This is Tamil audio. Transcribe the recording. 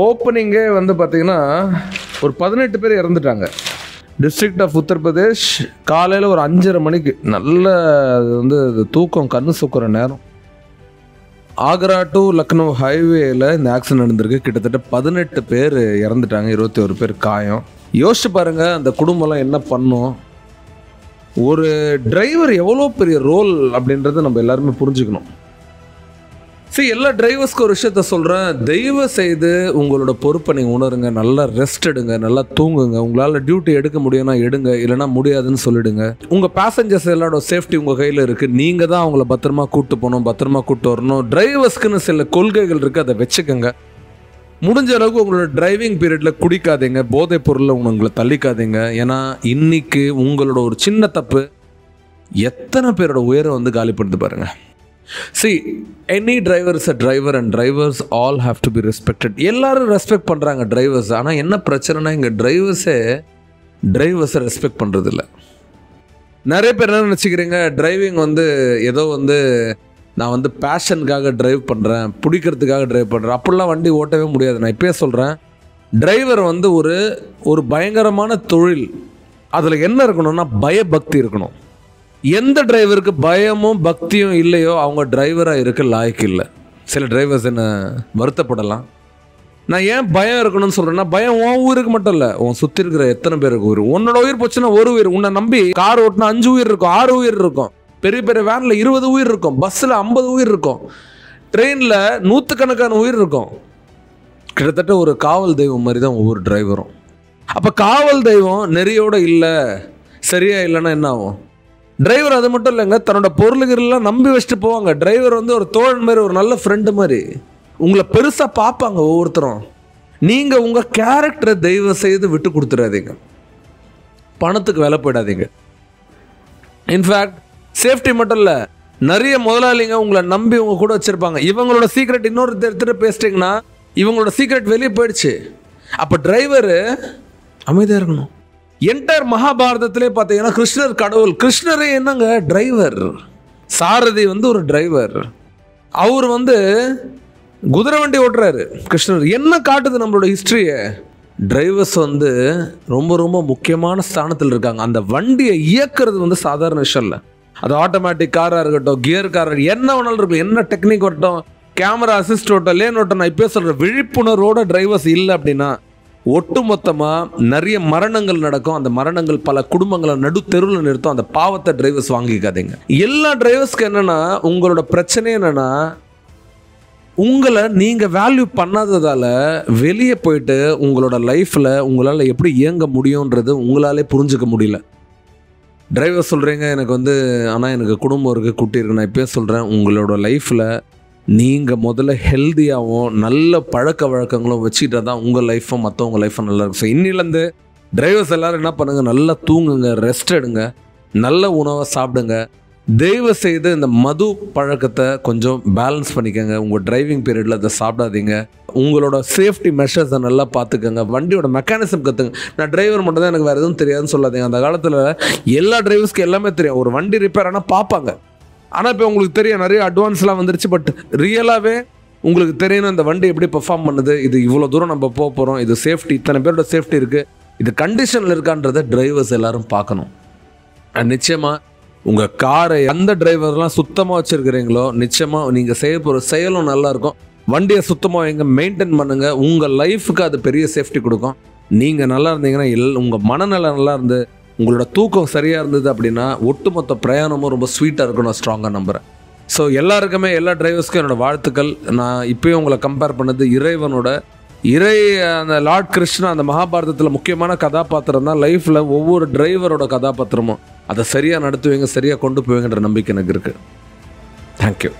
ஓப்பனிங்கே வந்து பார்த்திங்கன்னா ஒரு 18 பேர் இறந்துட்டாங்க. District of Uttar Pradesh. காலையில் ஒரு 5:30 மணிக்கு நல்ல அது வந்து தூக்கம் கண்ணு சுக்குற நேரம். ஆக்ரா டு லக்னோ ஹைவேயில் இந்த ஆக்சிடென்ட் நடந்திருக்கு. கிட்டத்தட்ட 18 பேர் இறந்துட்டாங்க, 21 பேர் காயம். யோசிச்சு பாருங்கள் அந்த குடும்பம்லாம் என்ன பண்ணும். ஒரு டிரைவர் எவ்வளோ பெரிய ரோல் அப்படின்றத நம்ம எல்லாருமே புரிஞ்சுக்கணும். சரி, எல்லா டிரைவர்ஸ்க்கு ஒரு விஷயத்த சொல்கிறேன். தயவு செய்து உங்களோட பொறுப்பை நீங்கள் உணருங்க. நல்லா ரெஸ்ட் எடுங்க, நல்லா தூங்குங்க. உங்களால் டியூட்டி எடுக்க முடியும்னா எடுங்க, இல்லைனா முடியாதுன்னு சொல்லிடுங்க. உங்கள் பேசஞ்சர்ஸ் எல்லாரோட சேஃப்டி உங்கள் கையில் இருக்குது. நீங்கள் தான் அவங்கள பத்திரமா கூப்பிட்டு போகணும், பத்திரமா கூப்பிட்டு வரணும். டிரைவர்ஸ்க்குன்னு சில கொள்கைகள் இருக்குது, அதை வச்சுக்கோங்க. முடிஞ்ச அளவுக்கு உங்களோட டிரைவிங் பீரியடில் குடிக்காதீங்க, போதைப் பொருளில் உங்களை தள்ளிக்காதீங்க. ஏன்னா இன்னைக்கு உங்களோட ஒரு சின்ன தப்பு எத்தனை பேரோட உயரை வந்து காலிப்படுத்து பாருங்கள். See, any driver is a driver and drivers all have to be respected. எல்லாரும் ரெஸ்பெக்ட் பண்ணுறாங்க டிரைவர்ஸ். ஆனால் என்ன பிரச்சனைனா இங்கே டிரைவர்ஸை ரெஸ்பெக்ட் பண்ணுறதில்ல. நிறைய பேர் என்ன நினச்சிக்கிறீங்க, டிரைவிங் வந்து ஏதோ வந்து நான் வந்து பேஷனுக்காக ட்ரைவ் பண்ணுறேன், பிடிக்கிறதுக்காக ட்ரைவ் பண்ணுறேன். அப்படிலாம் வண்டி ஓட்டவே முடியாது. நான் இப்போயே சொல்கிறேன், டிரைவர் வந்து ஒரு பயங்கரமான தொழில். அதில் என்ன இருக்கணும்னா பயபக்தி இருக்கணும். எந்த டிரைவருக்கு பயமும் பக்தியும் இல்லையோ அவங்க டிரைவராக இருக்க லாய்க்கு இல்லை. சில டிரைவர்ஸ் என்ன வருத்தப்படலாம். நான் ஏன் பயம் இருக்கணும்னு சொல்கிறேன்னா, பயம் உன் ஊருக்கு மட்டும் இல்லை, உன் சுற்றி இருக்கிற எத்தனை பேருக்கு உயிர். உன்னோட உயிர் போச்சுன்னா ஒரு உயிர். உன்னை நம்பி கார் ஓட்டினா 5 உயிர் இருக்கும், 6 உயிர் இருக்கும். பெரிய பெரிய வேனில் 20 உயிர் இருக்கும், பஸ்ஸில் 50 உயிர் இருக்கும், ட்ரெயினில் 100கணக்கான உயிர் இருக்கும். கிட்டத்தட்ட ஒரு காவல் தெய்வம் மாதிரி தான் ஒவ்வொரு டிரைவரும். அப்போ காவல் தெய்வம் நெறியோடு இல்லை, சரியா இல்லைன்னா என்ன ஆகும்? டிரைவர் அது மட்டும் இல்லைங்க, தன்னோட பொருளுகள்லாம் நம்பி வச்சுட்டு போவாங்க. டிரைவர் வந்து ஒரு தோழன் மாதிரி, ஒரு நல்ல ஃப்ரெண்டு மாதிரி உங்களை பெருசாக பார்ப்பாங்க ஒவ்வொருத்தரும். நீங்கள் உங்கள் கேரக்டரை தயவு செய்து விட்டு கொடுத்துடாதீங்க. பணத்துக்கு விலை போயிடாதீங்க. இன்ஃபேக்ட் சேஃப்டி மட்டும் இல்லை, நிறைய முதலாளிங்க உங்களை நம்பி உங்க கூட வச்சுருப்பாங்க. இவங்களோட சீக்ரெட் இன்னொரு எடுத்துகிட்டு பேசிட்டிங்கன்னா இவங்களோட சீக்ரெட் வெளியே போயிடுச்சு. அப்போ டிரைவரு அமைதியாக இருக்கணும். என்டையர் மகாபாரதத்திலே பார்த்தீங்கன்னா கிருஷ்ணர் கடவுள். கிருஷ்ணரே என்னங்க டிரைவர். சாரதி வந்து ஒரு டிரைவர். அவர் வந்து குதிரை வண்டி ஓட்டுறாரு. கிருஷ்ணர் என்ன காட்டுது நம்மளோட ஹிஸ்ட்ரியை? டிரைவர்ஸ் வந்து ரொம்ப ரொம்ப முக்கியமான ஸ்தானத்தில் இருக்காங்க. அந்த வண்டியை இயக்கிறது வந்து சாதாரண விஷயம் இல்லை. அது ஆட்டோமேட்டிக் காராக இருக்கட்டும், கியர் கார், என்ன வேணாலும் இருக்கும், என்ன டெக்னிக் வரட்டும், கேமரா அசிஸ்ட் ஓட்டம், லேன் ஓட்டம். நான் இப்போ சொல்கிறேன், விழிப்புணர்வோட டிரைவர்ஸ் இல்லை அப்படின்னா ஒட்டுமொத்தமாக நிறைய மரணங்கள் நடக்கும். அந்த மரணங்கள் பல குடும்பங்களை நடு தெருவில் நிறுத்தும். அந்த பாவத்தை டிரைவர்ஸ் வாங்கிக்காதீங்க. எல்லா டிரைவர்ஸ்க்கு என்னென்னா, உங்களோட பிரச்சனை என்னென்னா, உங்களை நீங்கள் வேல்யூ பண்ணாததால் வெளியே போயிட்டு உங்களோட லைஃப்பில் உங்களால் எப்படி இயங்க முடியுன்றது உங்களாலே புரிஞ்சுக்க முடியல. டிரைவர் சொல்கிறீங்க எனக்கு வந்து, ஆனால் எனக்கு குடும்பம் இருக்குது, குட்டி இருக்குது. நான் இப்போயே சொல்கிறேன், உங்களோட லைஃப்பில் நீங்கள் முதல்ல ஹெல்த்தியாகவும் நல்ல பழக்க வழக்கங்களும் வச்சுக்கிட்டா தான் உங்கள் லைஃப்பும் மற்றவங்க லைஃப்பும் நல்லா இருக்கும். ஸோ இன்னிலேருந்து டிரைவர்ஸ் எல்லோரும் என்ன பண்ணுங்கள், நல்லா தூங்குங்க, ரெஸ்ட் எடுங்க, நல்ல உணவை சாப்பிடுங்க. தயவு செய்து இந்த மது பழக்கத்தை கொஞ்சம் பேலன்ஸ் பண்ணிக்கோங்க. உங்கள் டிரைவிங் பீரியடில் அதை சாப்பிடாதீங்க. உங்களோட சேஃப்டி மெஷர்ஸை நல்லா பார்த்துக்கோங்க. வண்டியோட மெக்கானிசம் கற்றுங்க. நான் டிரைவர் மட்டும் தான், எனக்கு வேறு எதுவும் தெரியாதுன்னு சொல்லாதீங்க. அந்த காலத்தில் எல்லா டிரைவர்ஸ்க்கு எல்லாமே தெரியும். ஒரு வண்டி ரிப்பேர் ஆனால் பார்ப்பாங்க. ஆனால் இப்போ உங்களுக்கு தெரியும், நிறைய அட்வான்ஸ்லாம் வந்துருச்சு. பட் ரியலாகவே உங்களுக்கு தெரியணும் இந்த வண்டி எப்படி பெர்ஃபார்ம் பண்ணுது, இது இவ்வளோ தூரம் நம்ம போக போகிறோம், இது சேஃப்டி, இத்தனை பேரோட சேஃப்டி இருக்குது, இது கண்டிஷனில் இருக்கான்றதை டிரைவர்ஸ் எல்லோரும் பார்க்கணும். நிச்சயமாக உங்கள் காரை எந்த டிரைவர்லாம் சுத்தமாக வச்சுருக்கிறீங்களோ நிச்சயமாக நீங்கள் செய்ய போகிற செயலும் நல்லாயிருக்கும். வண்டியை சுத்தமாக எங்கே மெயின்டைன் பண்ணுங்கள். உங்கள் லைஃபுக்கு அது பெரிய சேஃப்டி கொடுக்கும். நீங்கள் நல்லா இருந்தீங்கன்னா உங்கள் மனநல நல்லா இருந்து உங்களோட தூக்கம் சரியாக இருந்தது அப்படின்னா ஒட்டுமொத்த பிரயாணமும் ரொம்ப ஸ்வீட்டாக இருக்கும். நான் ஸ்ட்ராங்காக நம்புகிறேன். ஸோ எல்லாருக்குமே, எல்லா டிரைவர்ஸ்க்கும் என்னோடய வாழ்த்துக்கள். நான் இப்போயும் உங்களை கம்பேர் பண்ணது இறைவனோட அந்த லார்ட் கிருஷ்ணா அந்த மகாபாரதத்தில் முக்கியமான கதாபாத்திரம் தான். லைஃப்பில் ஒவ்வொரு டிரைவரோட கதாபாத்திரமும் அதை சரியாக நடத்துவீங்க, சரியாக கொண்டு போவீங்கன்ற நம்பிக்கை எனக்கு இருக்குது. தேங்க்யூ.